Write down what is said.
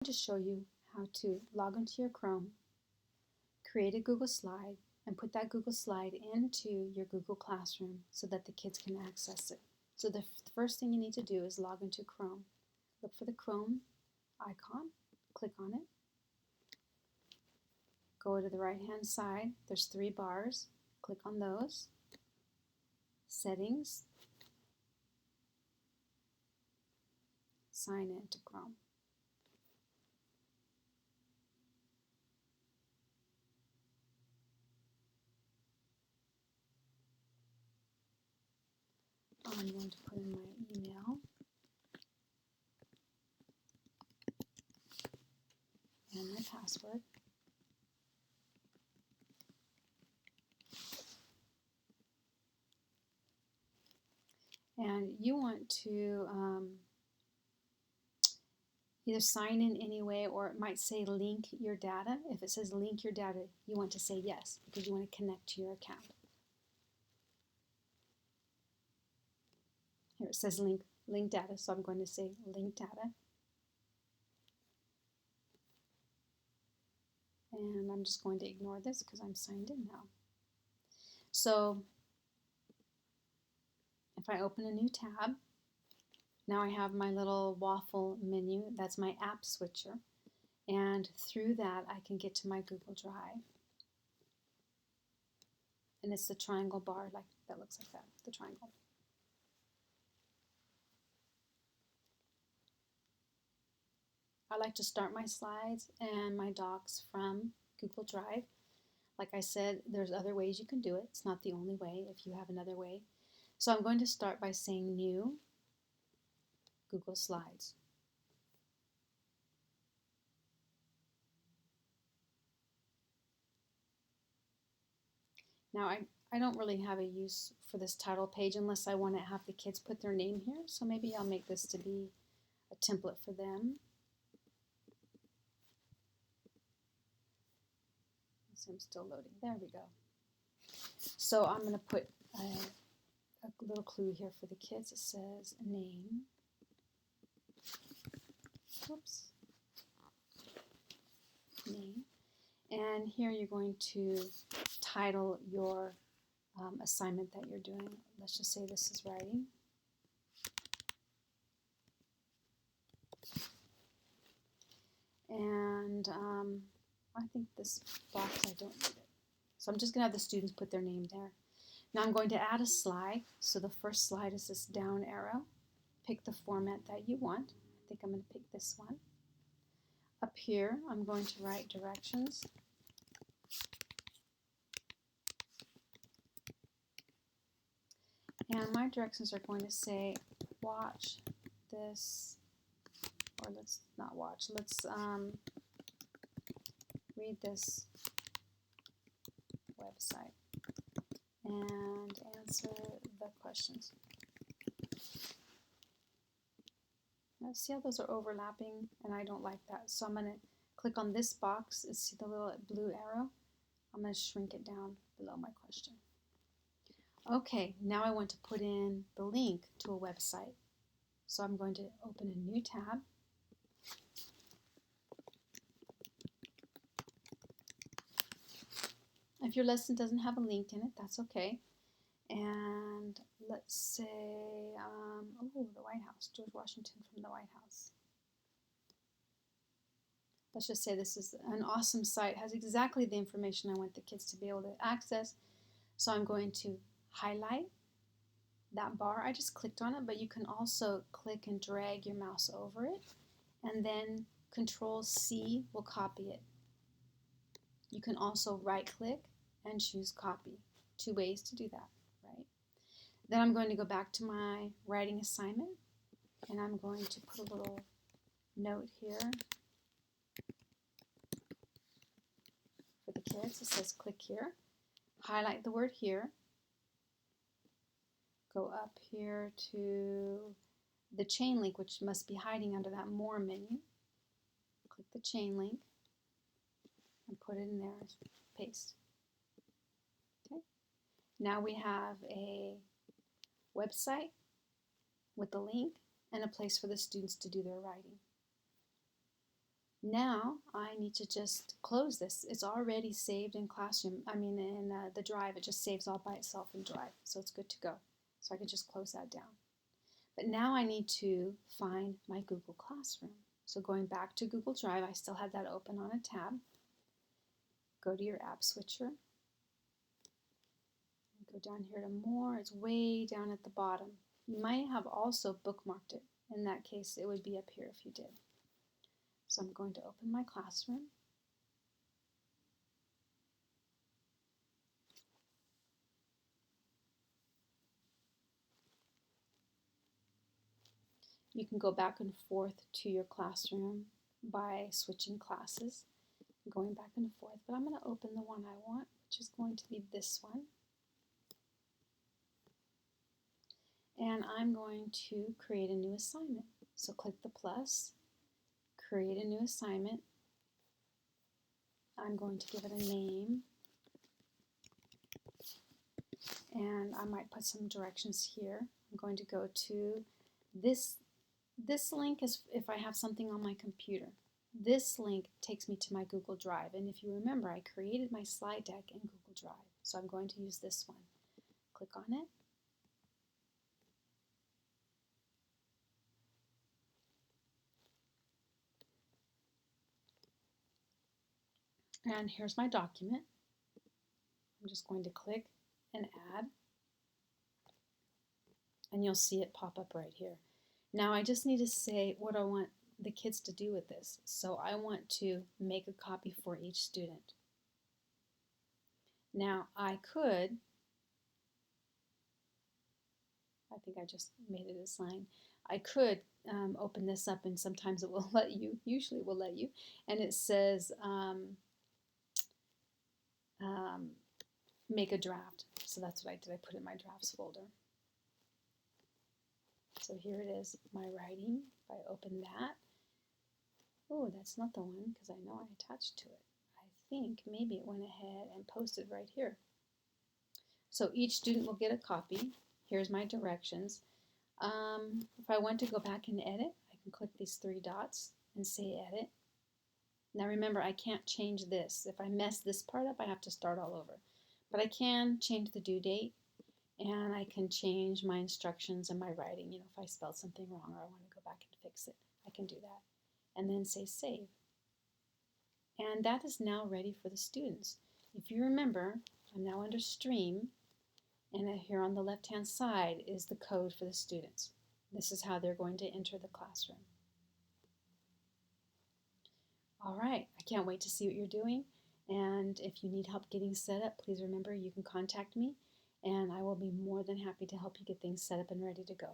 To show you how to log into your Chrome, create a Google slide, and put that Google slide into your Google Classroom so that the kids can access it. So the first thing you need to do is log into Chrome. Look for the Chrome icon, click on it, go to the right hand side, there's 3 bars, click on those, settings, sign in to Chrome. I'm going to put in my email and my password. And you want to either sign in anyway, or it might say link your data. If it says link your data, you want to say yes because you want to connect to your account. Here it says link data, so I'm going to say link data. And I'm just going to ignore this because I'm signed in now. So if I open a new tab, now I have my little waffle menu. That's my app switcher. And through that, I can get to my Google Drive. And it's the triangle bar that looks like that, the triangle. I like to start my slides and my docs from Google Drive. Like I said, there's other ways you can do it. It's not the only way if you have another way. So I'm going to start by saying New Google Slides. Now I don't really have a use for this title page unless I want to have the kids put their name here. So maybe I'll make this to be a template for them. So I'm still loading. There we go. So I'm going to put a little clue here for the kids. It says name. Oops. Name. And here you're going to title your assignment that you're doing. Let's just say this is writing. And I think this box, I don't need it. So I'm just going to have the students put their name there. Now I'm going to add a slide. So the first slide is this down arrow. Pick the format that you want. I think I'm going to pick this one. Up here, I'm going to write directions. And my directions are going to say, watch this, or let's not watch, let's read this website and answer the questions. Now see how those are overlapping, and I don't like that. So I'm going to click on this box and see the little blue arrow. I'm going to shrink it down below my question. Okay, now I want to put in the link to a website. So I'm going to open a new tab. If your lesson doesn't have a link in it, that's okay. And let's say, the White House, George Washington from the White House. Let's just say this is an awesome site, has exactly the information I want the kids to be able to access. So I'm going to highlight that bar. I just clicked on it, but you can also click and drag your mouse over it, and then Control-C will copy it. You can also right-click and choose copy. 2 ways to do that, right? Then I'm going to go back to my writing assignment, and I'm going to put a little note here for the kids. It says click here. Highlight the word here. Go up here to the chain link, which must be hiding under that More menu. Click the chain link and put it in there. Paste. Okay. Now we have a website with a link and a place for the students to do their writing. Now I need to just close this. It's already saved in Classroom, in the Drive. It just saves all by itself in Drive, so it's good to go. So I can just close that down. But now I need to find my Google Classroom. So going back to Google Drive, I still have that open on a tab. Go to your app switcher. Go down here to more. It's way down at the bottom. You might have also bookmarked it. In that case, it would be up here if you did. So I'm going to open my Classroom. You can go back and forth to your Classroom by switching classes, going back and forth, but I'm going to open the one I want, which is going to be this one. And I'm going to create a new assignment. So click the plus, create a new assignment. I'm going to give it a name, and I might put some directions here. I'm going to go to this link is if I have something on my computer. This link takes me to my Google Drive, and if you remember, I created my slide deck in Google Drive, so I'm going to use this one. Click on it. And here's my document. I'm just going to click and add, and you'll see it pop up right here. Now I just need to say what I want the kids to do with this. So I want to make a copy for each student. Now I think I just made it a sign. I could open this up, and sometimes it will let you, usually it will let you, and it says make a draft. So that's what I did. I put it in my drafts folder. So here it is, my writing. If I open that, oh, that's not the one because I know I attached to it. I think maybe it went ahead and posted right here. So each student will get a copy. Here's my directions. If I want to go back and edit, I can click these three dots and say edit. Now remember, I can't change this. If I mess this part up, I have to start all over. But I can change the due date, and I can change my instructions and my writing. You know, if I spelled something wrong or I want to go back and fix it, I can do that. And then say save. And that is now ready for the students. If you remember, I'm now under Stream, and here on the left-hand side is the code for the students. This is how they're going to enter the classroom. All right, I can't wait to see what you're doing. And if you need help getting set up, please remember you can contact me, and I will be more than happy to help you get things set up and ready to go.